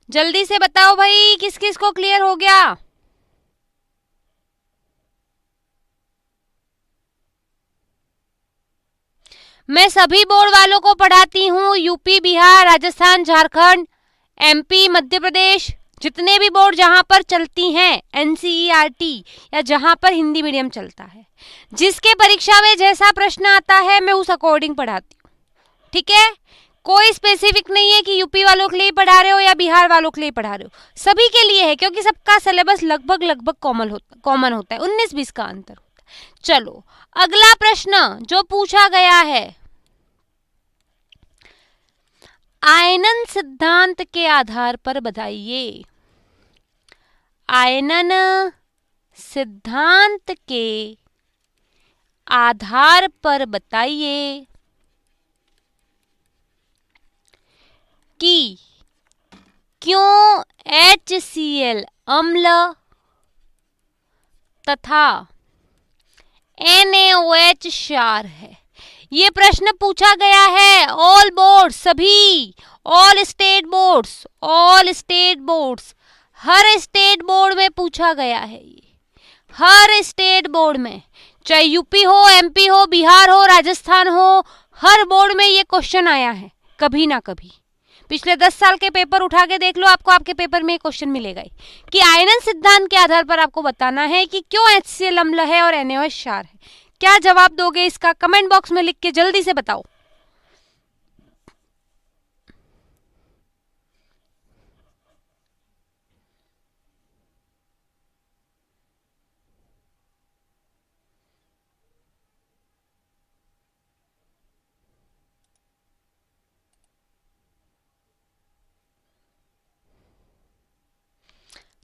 जल्दी से बताओ भाई, किस किस को क्लियर हो गया? मैं सभी बोर्ड वालों को पढ़ाती हूँ, यूपी, बिहार, राजस्थान, झारखंड, MP, मध्य प्रदेश, जितने भी बोर्ड जहां पर चलती हैं एनसीईआरटी या जहां पर हिंदी मीडियम चलता है, जिसके परीक्षा में जैसा प्रश्न आता है मैं उस अकॉर्डिंग पढ़ाती हूँ, ठीक है। कोई स्पेसिफिक नहीं है कि यूपी वालों के लिए पढ़ा रहे हो या बिहार वालों के लिए पढ़ा रहे हो, सभी के लिए है, क्योंकि सबका सिलेबस लगभग कॉमन होता है, 19-20 का अंतर होता है। चलो अगला प्रश्न जो पूछा गया है, आयनन सिद्धांत के आधार पर बताइए, आयनन सिद्धांत के आधार पर बताइए कि क्यों HCl अम्ल तथा NaOH क्षार है। ये प्रश्न पूछा गया है ऑल बोर्ड, सभी ऑल स्टेट बोर्ड्स, हर स्टेट बोर्ड में पूछा गया है। ये हर स्टेट बोर्ड में, चाहे यूपी हो, एमपी हो, बिहार हो, राजस्थान हो, हर बोर्ड में ये क्वेश्चन आया है कभी ना कभी। पिछले 10 साल के पेपर उठा के देख लो, आपको आपके पेपर में एक क्वेश्चन मिलेगा ही कि आयनन सिद्धांत के आधार पर आपको बताना है कि क्यों HCl अम्ल है और NaOH क्षार है। क्या जवाब दोगे इसका? कमेंट बॉक्स में लिख के जल्दी से बताओ।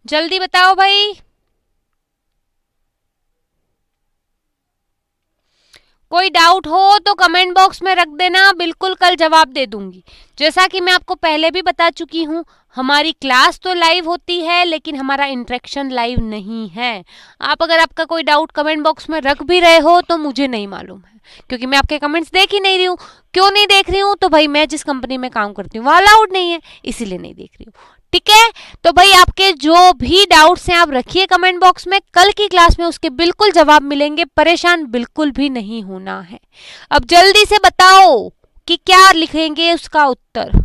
जल्दी बताओ भाई। कोई डाउट हो तो कमेंट बॉक्स में रख देना, बिल्कुल कल जवाब दे दूंगी। जैसा कि मैं आपको पहले भी बता चुकी हूँ, हमारी क्लास तो लाइव होती है लेकिन हमारा इंटरेक्शन लाइव नहीं है। आप अगर आपका कोई डाउट कमेंट बॉक्स में रख भी रहे हो तो मुझे नहीं मालूम है, क्योंकि मैं आपके कमेंट्स देख ही नहीं रही हूँ। क्यों नहीं देख रही हूँ? तो भाई मैं जिस कंपनी में काम करती हूँ वहाँ अलाउड नहीं है, इसीलिए नहीं देख रही हूँ, ठीक है। तो भाई आपके जो भी डाउट्स हैं आप रखिए कमेंट बॉक्स में, कल की क्लास में उसके बिल्कुल जवाब मिलेंगे, परेशान बिल्कुल भी नहीं होना है। अब जल्दी से बताओ कि क्या लिखेंगे उसका उत्तर।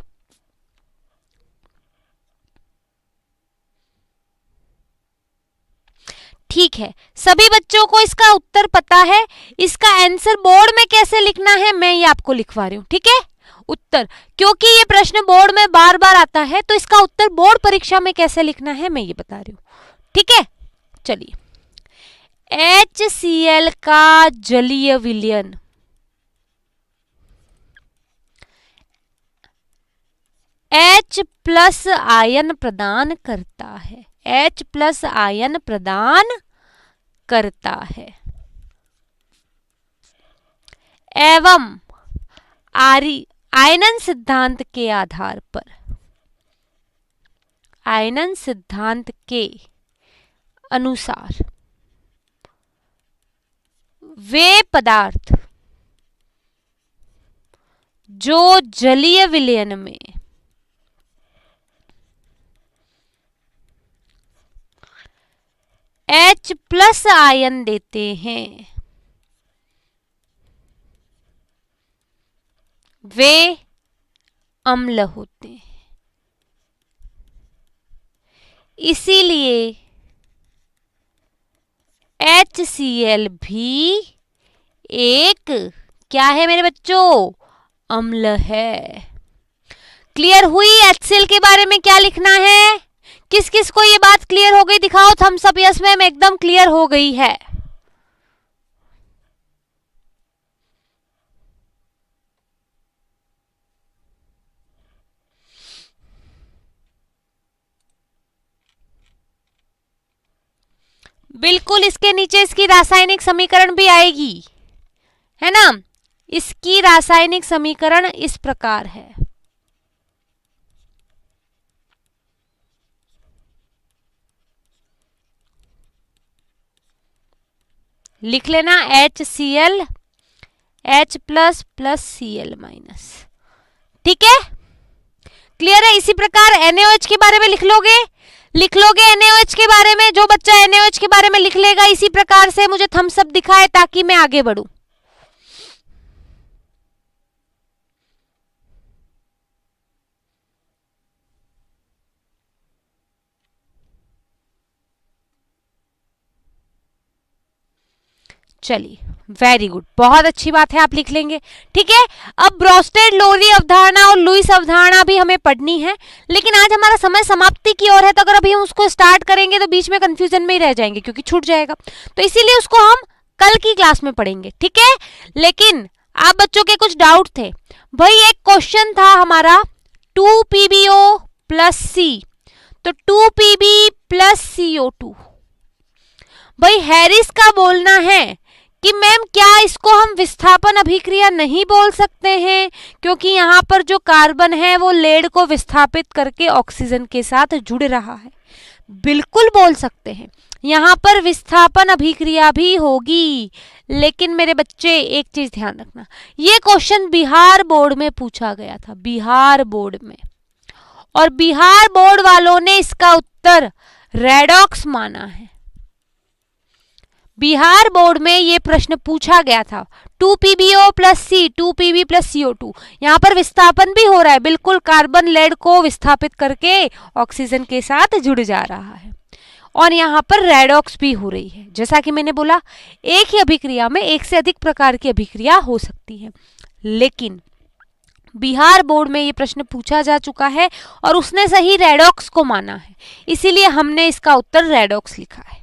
ठीक है, सभी बच्चों को इसका उत्तर पता है। इसका आंसर बोर्ड में कैसे लिखना है मैं ये आपको लिखवा रही हूँ, ठीक है। उत्तर, क्योंकि ये प्रश्न बोर्ड में बार बार आता है तो इसका उत्तर बोर्ड परीक्षा में कैसे लिखना है मैं ये बता रही हूँ, ठीक है। चलिए, HCl का जलीय विलयन H+ आयन प्रदान करता है, H+ आयन प्रदान करता है एवं आयनन सिद्धांत के आधार पर, आयनन सिद्धांत के अनुसार वे पदार्थ जो जलीय विलयन में H+ आयन देते हैं वे अम्ल होते हैं। इसीलिए HCl भी एक क्या है मेरे बच्चों? अम्ल है। क्लियर हुई? HCl के बारे में क्या लिखना है? किस किस को ये बात क्लियर हो गई? दिखाओ थम्स अप। यस मैम, एकदम क्लियर हो गई है। बिल्कुल, इसके नीचे इसकी रासायनिक समीकरण भी आएगी, है ना। इसकी रासायनिक समीकरण इस प्रकार है, लिख लेना HCl H+ + Cl-, ठीक है। क्लियर है? इसी प्रकार NaOH के बारे में लिख लोगे NaOH के बारे में। जो बच्चा NaOH के बारे में लिख लेगा इसी प्रकार से मुझे थम्स अप दिखाए ताकि मैं आगे बढ़ूं। चलिए वेरी गुड, बहुत अच्छी बात है, आप लिख लेंगे। ठीक है, अब ब्रोस्टेड लोरी अवधारणा और लुईस अवधारणा भी हमें पढ़नी है, लेकिन आज हमारा समय समाप्ति की ओर है, तो अगर अभी हम उसको स्टार्ट करेंगे तो बीच में कंफ्यूजन में ही रह जाएंगे क्योंकि छूट जाएगा, तो इसीलिए उसको हम कल की क्लास में पढ़ेंगे। ठीक है, लेकिन आप बच्चों के कुछ डाउट थे भाई। एक क्वेश्चन था हमारा 2PbO प्लस सी, तो 2Pb प्लस CO2। भाई हैरिस का बोलना है कि मैम क्या इसको हम विस्थापन अभिक्रिया नहीं बोल सकते हैं, क्योंकि यहाँ पर जो कार्बन है वो लेड को विस्थापित करके ऑक्सीजन के साथ जुड़ रहा है। बिल्कुल बोल सकते हैं, यहाँ पर विस्थापन अभिक्रिया भी होगी, लेकिन मेरे बच्चे एक चीज ध्यान रखना, ये क्वेश्चन बिहार बोर्ड में पूछा गया था, बिहार बोर्ड में, और बिहार बोर्ड वालों ने इसका उत्तर रेडॉक्स माना है। बिहार बोर्ड में ये प्रश्न पूछा गया था 2PbO प्लस सी, 2Pb प्लस CO2, यहाँ पर विस्थापन भी हो रहा है, बिल्कुल कार्बन लेड को विस्थापित करके ऑक्सीजन के साथ जुड़ जा रहा है, और यहाँ पर रेडॉक्स भी हो रही है। जैसा कि मैंने बोला, एक ही अभिक्रिया में एक से अधिक प्रकार की अभिक्रिया हो सकती है, लेकिन बिहार बोर्ड में ये प्रश्न पूछा जा चुका है और उसने सही रेडॉक्स को माना है, इसीलिए हमने इसका उत्तर रेडॉक्स लिखा है।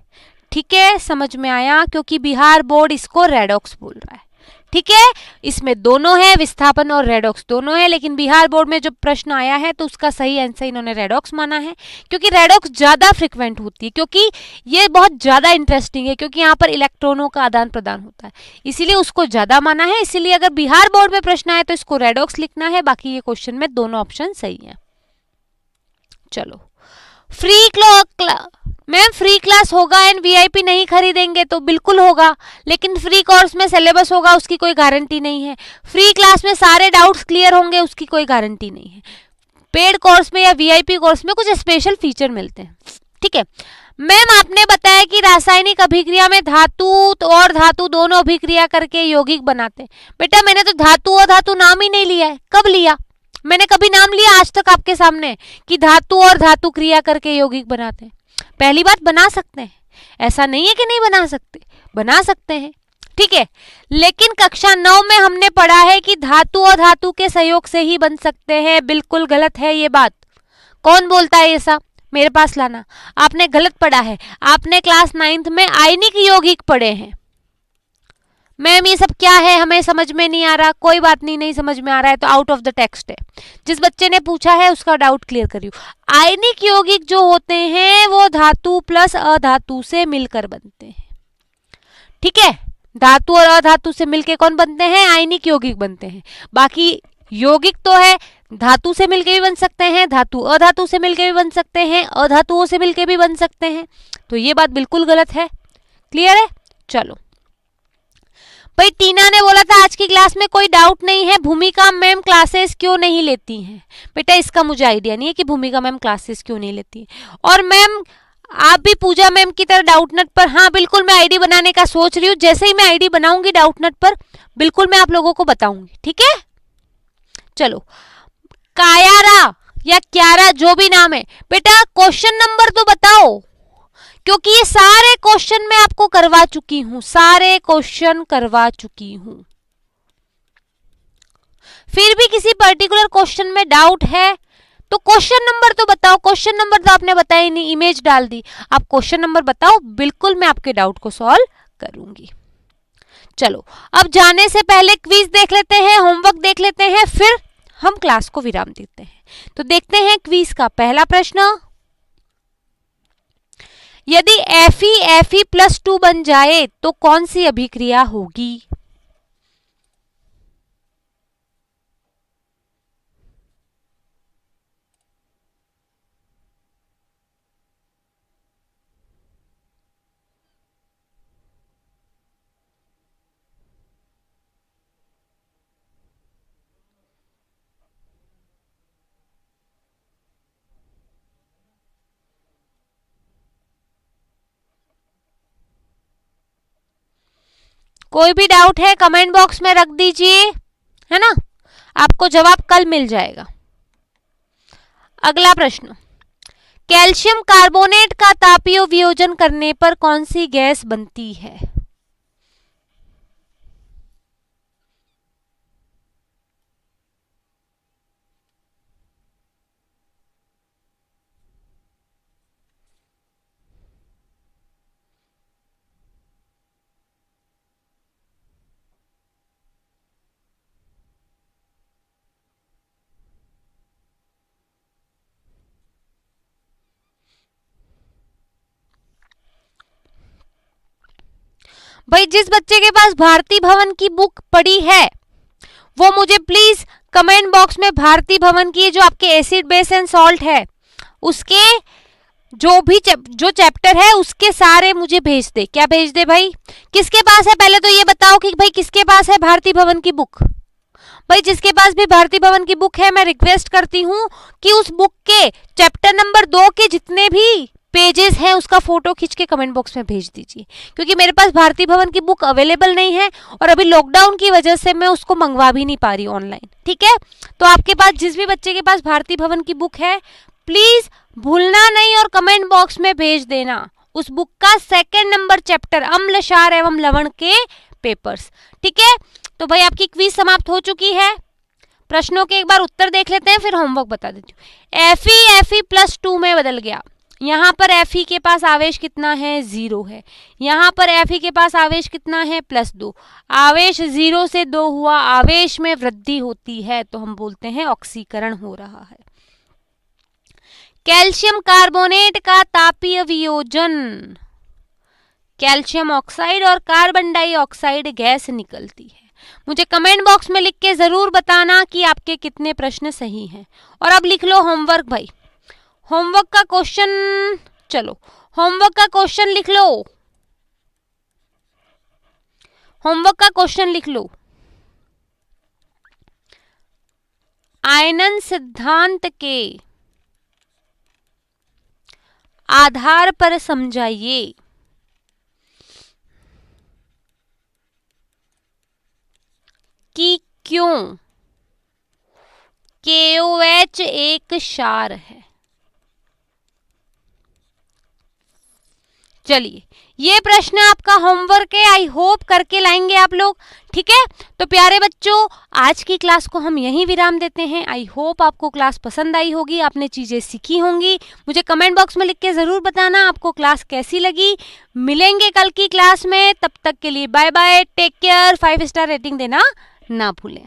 ठीक है, समझ में आया, क्योंकि बिहार बोर्ड इसको रेडॉक्स बोल रहा है। ठीक है, इसमें दोनों है, विस्थापन और रेडॉक्स दोनों है, लेकिन बिहार बोर्ड में जब प्रश्न आया है तो उसका सही आंसर इन्होंने रेडॉक्स माना है, क्योंकि रेडॉक्स ज्यादा फ्रिक्वेंट होती है, क्योंकि ये बहुत ज्यादा इंटरेस्टिंग है, क्योंकि यहाँ पर इलेक्ट्रॉनों का आदान प्रदान होता है, इसीलिए उसको ज्यादा माना है। इसीलिए अगर बिहार बोर्ड में प्रश्न आए तो इसको रेडॉक्स लिखना है, बाकी ये क्वेश्चन में दोनों ऑप्शन सही है। चलो, मैम फ्री क्लास होगा एंड VIP नहीं खरीदेंगे तो बिल्कुल होगा, लेकिन फ्री कोर्स में सिलेबस होगा उसकी कोई गारंटी नहीं है। फ्री क्लास में सारे डाउट्स क्लियर होंगे उसकी कोई गारंटी नहीं है। पेड कोर्स में या VIP कोर्स में कुछ स्पेशल फीचर मिलते हैं। ठीक है मैम, आपने बताया कि रासायनिक अभिक्रिया में धातु और धातु दोनों अभिक्रिया करके यौगिक बनाते हैं। बेटा मैंने तो धातु और धातु नाम ही नहीं लिया है। कब लिया? मैंने कभी नाम लिया आज तक आपके सामने कि धातु और धातु क्रिया करके यौगिक बनाते हैं? पहली बात, बना सकते हैं, ऐसा नहीं है कि नहीं बना सकते, बना सकते हैं। ठीक है, लेकिन कक्षा 9 में हमने पढ़ा है कि धातु और धातु के सहयोग से ही बन सकते हैं। बिल्कुल गलत है ये बात। कौन बोलता है ऐसा? मेरे पास लाना। आपने गलत पढ़ा है, आपने क्लास 9th में आयनिक यौगिक पढ़े हैं। मैम ये सब क्या है, हमें समझ में नहीं आ रहा। कोई बात नहीं, नहीं समझ में आ रहा है तो आउट ऑफ द टेक्स्ट है। जिस बच्चे ने पूछा है उसका डाउट क्लियर करियो। आयनिक यौगिक जो होते हैं वो धातु प्लस अधातु से मिलकर बनते हैं। ठीक है, धातु और अधातु से मिलकर कौन बनते हैं? आयनिक यौगिक बनते हैं। बाकी यौगिक तो है, धातु से मिलकर भी बन सकते हैं, धातु अधातु से मिलकर भी बन सकते हैं, अधातुओं से मिलकर भी बन सकते हैं। तो ये बात बिल्कुल गलत है। क्लियर है? चलो भाई, टीना ने बोला था आज की क्लास में कोई डाउट नहीं है, भूमिका मैम क्लासेस क्यों नहीं लेती हैं? बेटा इसका मुझे आइडिया नहीं है कि भूमिका मैम क्लासेस क्यों नहीं लेती हैं। और मैम आप भी पूजा मैम की तरह डाउटनट पर, हाँ बिल्कुल मैं आईडी बनाने का सोच रही हूँ। जैसे ही मैं आईडी बनाऊंगी डाउटनट पर बिल्कुल मैं आप लोगों को बताऊंगी। ठीक है, चलो कायारा या क्यारा जो भी नाम है, बेटा क्वेश्चन नंबर तो बताओ, क्योंकि ये सारे क्वेश्चन मैं आपको करवा चुकी हूं, सारे क्वेश्चन करवा चुकी हूं। फिर भी किसी पर्टिकुलर क्वेश्चन में डाउट है तो क्वेश्चन नंबर तो बताओ। क्वेश्चन नंबर तो आपने बताया ही नहीं, इमेज डाल दी। आप क्वेश्चन नंबर बताओ, बिल्कुल मैं आपके डाउट को सॉल्व करूंगी। चलो अब जाने से पहले क्विज देख लेते हैं, होमवर्क देख लेते हैं, फिर हम क्लास को विराम देते हैं। तो देखते हैं क्विज का पहला प्रश्न। यदि Fe+2 बन जाए तो कौन सी अभिक्रिया होगी? कोई भी डाउट है कमेंट बॉक्स में रख दीजिए, है ना, आपको जवाब कल मिल जाएगा। अगला प्रश्न, कैल्शियम कार्बोनेट का तापीय वियोजन करने पर कौन सी गैस बनती है? भाई जिस बच्चे के पास भारती भवन की बुक पड़ी है वो मुझे प्लीज कमेंट बॉक्स में भारती भवन की जो आपके एसिड बेस एंड सॉल्ट है उसके जो चैप्टर है उसके सारे मुझे भेज दे। क्या भेज दे भाई? किसके पास है पहले तो ये बताओ कि भाई किसके पास है भारती भवन की बुक? भाई जिसके पास भी भारती भवन की बुक है मैं रिक्वेस्ट करती हूँ कि उस बुक के चैप्टर नंबर 2 के जितने भी पेजेस हैं उसका फोटो खींच के कमेंट बॉक्स में भेज दीजिए, क्योंकि मेरे पास भारती भवन की बुक अवेलेबल नहीं है और अभी लॉकडाउन की वजह से मैं उसको मंगवा भी नहीं पा रही ऑनलाइन। ठीक है, तो आपके पास जिस भी बच्चे के पास भारती भवन की बुक है प्लीज भूलना नहीं और कमेंट बॉक्स में भेज देना उस बुक का 2nd नंबर चैप्टर अम्ल क्षार एवं लवण के पेपर्स। ठीक है, तो भाई आपकी क्विज समाप्त हो चुकी है। प्रश्नों के एक बार उत्तर देख लेते हैं फिर होमवर्क बता देती हूँ। Fe +2 में बदल गया। यहाँ पर Fe के पास आवेश कितना है? 0 है। यहाँ पर Fe के पास आवेश कितना है? +2। आवेश 0 से 2 हुआ, आवेश में वृद्धि होती है तो हम बोलते हैं ऑक्सीकरण हो रहा है। कैल्शियम कार्बोनेट का तापीय वियोजन, कैल्शियम ऑक्साइड और कार्बन डाइऑक्साइड गैस निकलती है। मुझे कमेंट बॉक्स में लिख के जरूर बताना कि आपके कितने प्रश्न सही हैं। और अब लिख लो होमवर्क भाई, होमवर्क का क्वेश्चन, चलो होमवर्क का क्वेश्चन लिख लो, होमवर्क का क्वेश्चन लिख लो। आयनन सिद्धांत के आधार पर समझाइए कि क्यों KOH एक क्षार है। चलिए ये प्रश्न आपका होमवर्क है, आई होप करके लाएंगे आप लोग। ठीक है, तो प्यारे बच्चों आज की क्लास को हम यहीं विराम देते हैं। आई होप आपको क्लास पसंद आई होगी, आपने चीजें सीखी होंगी। मुझे कमेंट बॉक्स में लिख के जरूर बताना आपको क्लास कैसी लगी। मिलेंगे कल की क्लास में, तब तक के लिए bye bye, take care. 5 star rating देना ना भूलें।